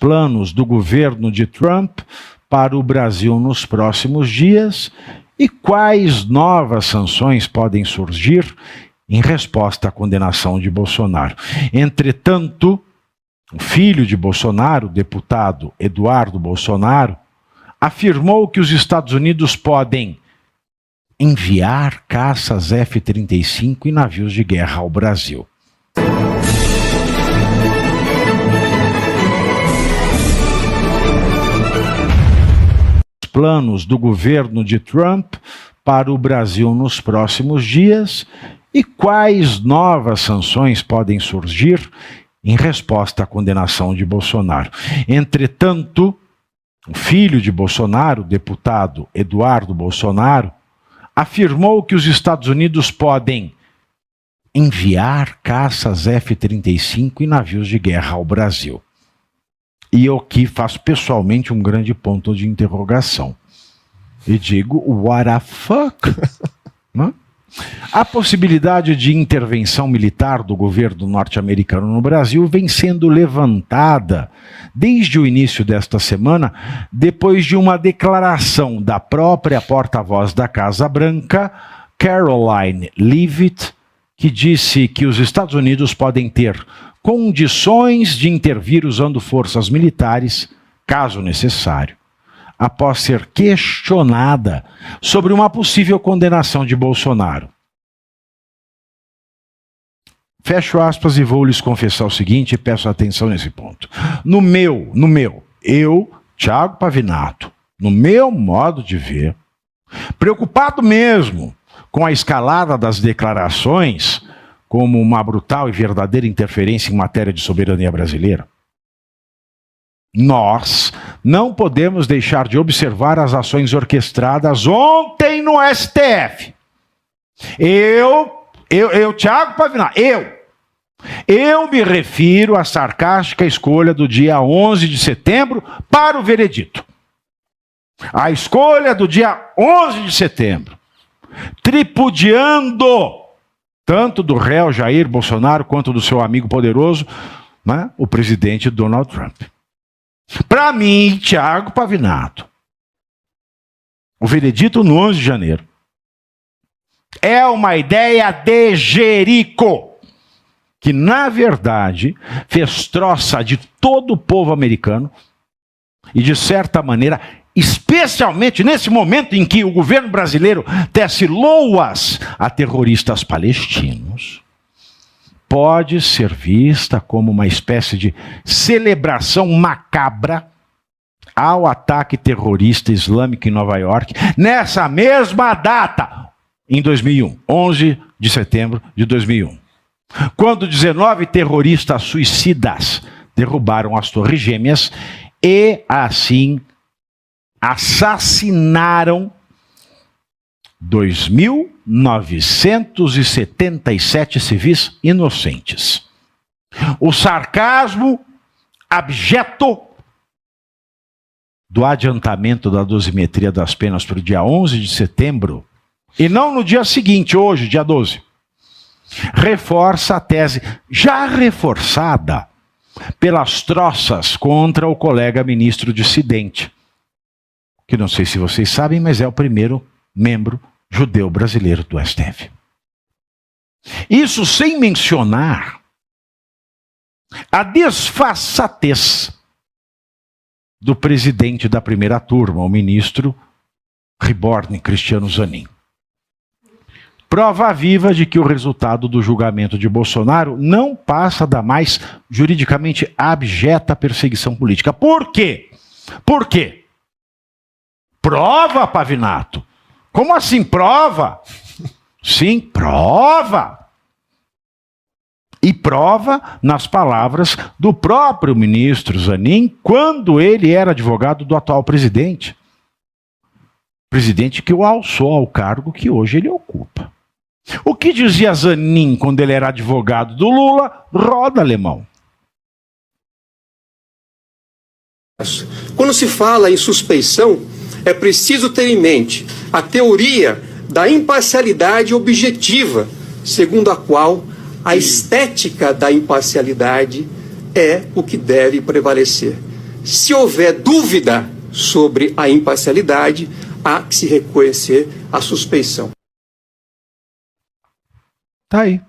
planos do governo de Trump para o Brasil nos próximos dias e quais novas sanções podem surgir em resposta à condenação de Bolsonaro. Entretanto, o filho de Bolsonaro, o deputado Eduardo Bolsonaro, afirmou que os Estados Unidos podem enviar caças F-35 e navios de guerra ao Brasil. Os planos do governo de Trump para o Brasil nos próximos dias e quais novas sanções podem surgir em resposta à condenação de Bolsonaro. Entretanto, o filho de Bolsonaro, o deputado Eduardo Bolsonaro, afirmou que os Estados Unidos podem enviar caças F-35 e navios de guerra ao Brasil. E eu aqui faço pessoalmente um grande ponto de interrogação. E digo, what the fuck? A possibilidade de intervenção militar do governo norte-americano no Brasil vem sendo levantada desde o início desta semana, depois de uma declaração da própria porta-voz da Casa Branca, Caroline Leavitt, que disse que os Estados Unidos podem ter condições de intervir usando forças militares, caso necessário, após ser questionada sobre uma possível condenação de Bolsonaro. Fecho aspas e vou lhes confessar o seguinte e peço atenção nesse ponto. Eu, Thiago Pavinato, no meu modo de ver, preocupado mesmo com a escalada das declarações como uma brutal e verdadeira interferência em matéria de soberania brasileira, nós não podemos deixar de observar as ações orquestradas ontem no STF. Thiago Pavinato, eu me refiro à sarcástica escolha do dia 11 de setembro para o veredito. A escolha do dia 11 de setembro, tripudiando tanto do réu Jair Bolsonaro quanto do seu amigo poderoso, né, o presidente Donald Trump. Para mim, Thiago Pavinato, o veredito no 11 de janeiro é uma ideia de Jerico, que na verdade fez troça de todo o povo americano e de certa maneira, especialmente nesse momento em que o governo brasileiro tece loas a terroristas palestinos, pode ser vista como uma espécie de celebração macabra ao ataque terrorista islâmico em Nova York, nessa mesma data, em 2001, 11 de setembro de 2001, quando 19 terroristas suicidas derrubaram as Torres Gêmeas e, assim, assassinaram 2.977 civis inocentes. O sarcasmo abjeto do adiantamento da dosimetria das penas para o dia 11 de setembro, e não no dia seguinte, hoje, dia 12, reforça a tese já reforçada pelas troças contra o colega ministro dissidente, que não sei se vocês sabem, mas é o primeiro membro judeu brasileiro do STF. Isso sem mencionar a desfaçatez do presidente da primeira turma, o ministro Reborn Cristiano Zanin. Prova viva de que o resultado do julgamento de Bolsonaro não passa da mais juridicamente abjeta perseguição política. Por quê? Por quê? Prova, Pavinato. Como assim prova? Sim, prova. E prova nas palavras do próprio ministro Zanin, quando ele era advogado do atual presidente. Presidente que o alçou ao cargo que hoje ele ocupa. O que dizia Zanin quando ele era advogado do Lula? Roda, alemão. Quando se fala em suspeição, é preciso ter em mente a teoria da imparcialidade objetiva, segundo a qual a estética da imparcialidade é o que deve prevalecer. Se houver dúvida sobre a imparcialidade, há que se reconhecer a suspeição. Tá aí.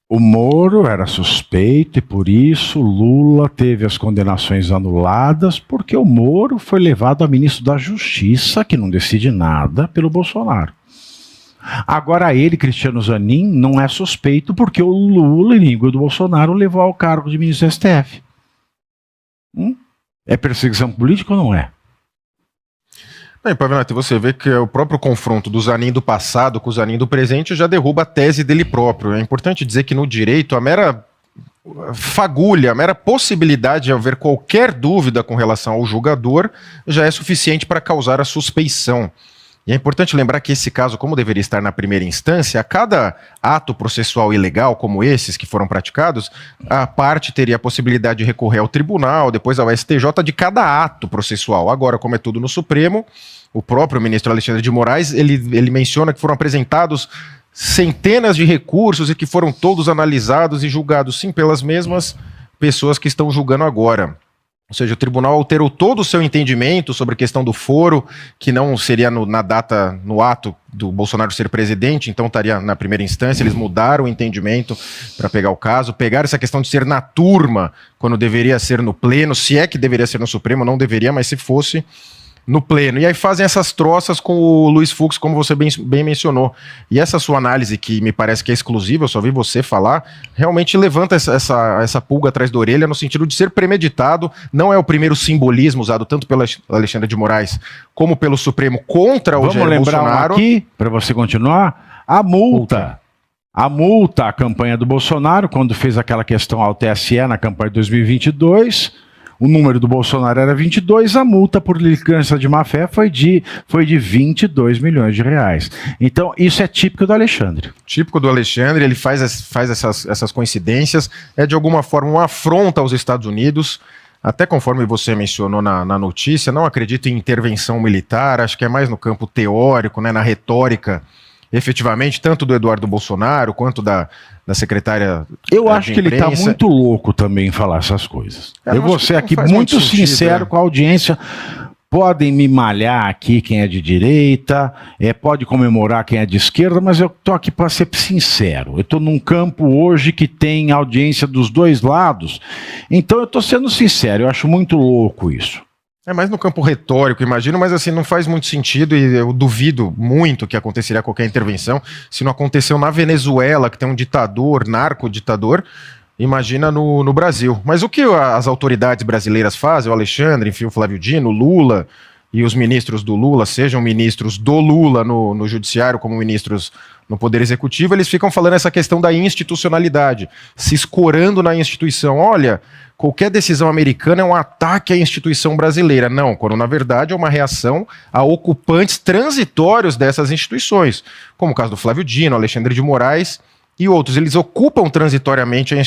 O Moro era suspeito e por isso Lula teve as condenações anuladas, porque o Moro foi levado a ministro da Justiça, que não decide nada, pelo Bolsonaro. Agora ele, Cristiano Zanin, não é suspeito porque o Lula, inimigo do Bolsonaro, levou ao cargo de ministro do STF. É perseguição política ou não é? Bem, Pavinato, você vê que o próprio confronto do Zanin do passado com o Zanin do presente já derruba a tese dele próprio. É importante dizer que no direito a mera fagulha, a mera possibilidade de haver qualquer dúvida com relação ao julgador já é suficiente para causar a suspeição. E é importante lembrar que esse caso, como deveria estar na primeira instância, a cada ato processual ilegal como esses que foram praticados, a parte teria a possibilidade de recorrer ao tribunal, depois ao STJ de cada ato processual. Agora, como é tudo no Supremo, o próprio ministro Alexandre de Moraes, ele menciona que foram apresentados centenas de recursos e que foram todos analisados e julgados, sim, pelas mesmas pessoas que estão julgando agora. Ou seja, o tribunal alterou todo o seu entendimento sobre a questão do foro, que não seria na data, no ato do Bolsonaro ser presidente, então estaria na primeira instância. Eles mudaram o entendimento para pegar o caso, pegaram essa questão de ser na turma, quando deveria ser no pleno, se é que deveria ser no Supremo, não deveria, mas se fosse no pleno. E aí fazem essas troças com o Luiz Fux, como você bem mencionou. E essa sua análise, que me parece que é exclusiva, eu só vi você falar, realmente levanta essa pulga atrás da orelha no sentido de ser premeditado. Não é o primeiro simbolismo usado tanto pelo Alexandre de Moraes como pelo Supremo contra o Jair Bolsonaro. Vamos lembrar aqui, para você continuar, a multa. A multa à campanha do Bolsonaro, quando fez aquela questão ao TSE na campanha de 2022... O número do Bolsonaro era 22, a multa por litigância de má-fé foi de 22 milhões de reais. Então, isso é típico do Alexandre. Típico do Alexandre, ele faz essas coincidências, é de alguma forma uma afronta aos Estados Unidos, até conforme você mencionou na notícia, não acredito em intervenção militar, acho que é mais no campo teórico, né, na retórica, efetivamente, tanto do Eduardo Bolsonaro quanto da secretária. Eu acho que ele está muito louco também em falar essas coisas. Eu vou ser aqui muito sincero com a audiência. Podem me malhar aqui quem é de direita, pode comemorar quem é de esquerda, mas eu estou aqui para ser sincero. Eu estou num campo hoje que tem audiência dos dois lados, então eu estou sendo sincero, eu acho muito louco isso. É mais no campo retórico, imagino, mas assim, não faz muito sentido e eu duvido muito que aconteceria qualquer intervenção. Se não aconteceu na Venezuela, que tem um ditador, narco-ditador, imagina no Brasil. Mas o que as autoridades brasileiras fazem, o Alexandre, enfim, o Flávio Dino, o Lula e os ministros do Lula, sejam ministros do Lula no judiciário como ministros no Poder Executivo, eles ficam falando essa questão da institucionalidade, se escorando na instituição. Olha, qualquer decisão americana é um ataque à instituição brasileira. Não, quando na verdade é uma reação a ocupantes transitórios dessas instituições, como o caso do Flávio Dino, Alexandre de Moraes e outros. Eles ocupam transitoriamente a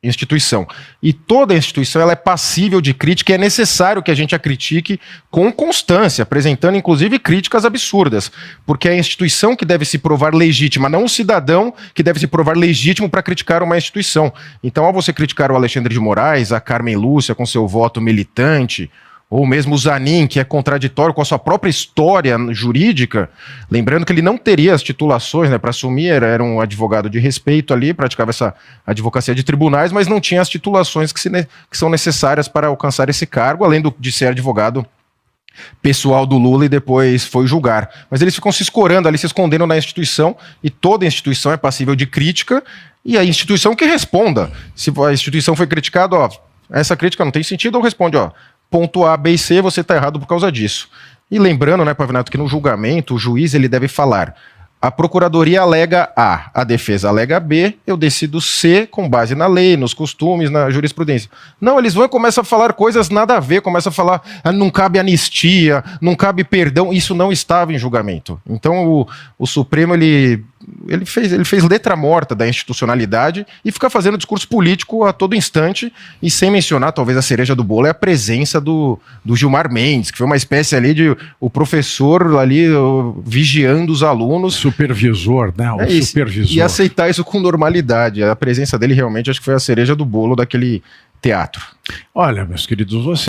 instituição. E toda a instituição ela é passível de crítica e é necessário que a gente a critique com constância, apresentando inclusive críticas absurdas, porque é a instituição que deve se provar legítima, não o cidadão que deve se provar legítimo para criticar uma instituição. Então, ao você criticar o Alexandre de Moraes, a Carmen Lúcia com seu voto militante, ou mesmo o Zanin, que é contraditório com a sua própria história jurídica, lembrando que ele não teria as titulações, né, para assumir, era um advogado de respeito ali, praticava essa advocacia de tribunais, mas não tinha as titulações que são necessárias para alcançar esse cargo, além de ser advogado pessoal do Lula e depois foi julgar. Mas eles ficam se escorando ali, se escondendo na instituição, e toda instituição é passível de crítica, e a instituição que responda. Se a instituição foi criticada, essa crítica não tem sentido, ou responde, ponto A, B e C, você está errado por causa disso. E lembrando, né, Pavinato, que no julgamento o juiz ele deve falar: a procuradoria alega A, a defesa alega B, eu decido C com base na lei, nos costumes, na jurisprudência. Não, eles vão e começam a falar coisas nada a ver, começam a falar, não cabe anistia, não cabe perdão, isso não estava em julgamento. Então o Supremo, ele ele fez letra morta da institucionalidade e fica fazendo discurso político a todo instante, e sem mencionar, talvez a cereja do bolo é a presença do Gilmar Mendes, que foi uma espécie ali de o professor ali vigiando os alunos. Supervisor, né? O supervisor. E aceitar isso com normalidade. A presença dele realmente acho que foi a cereja do bolo daquele teatro. Olha, meus queridos, você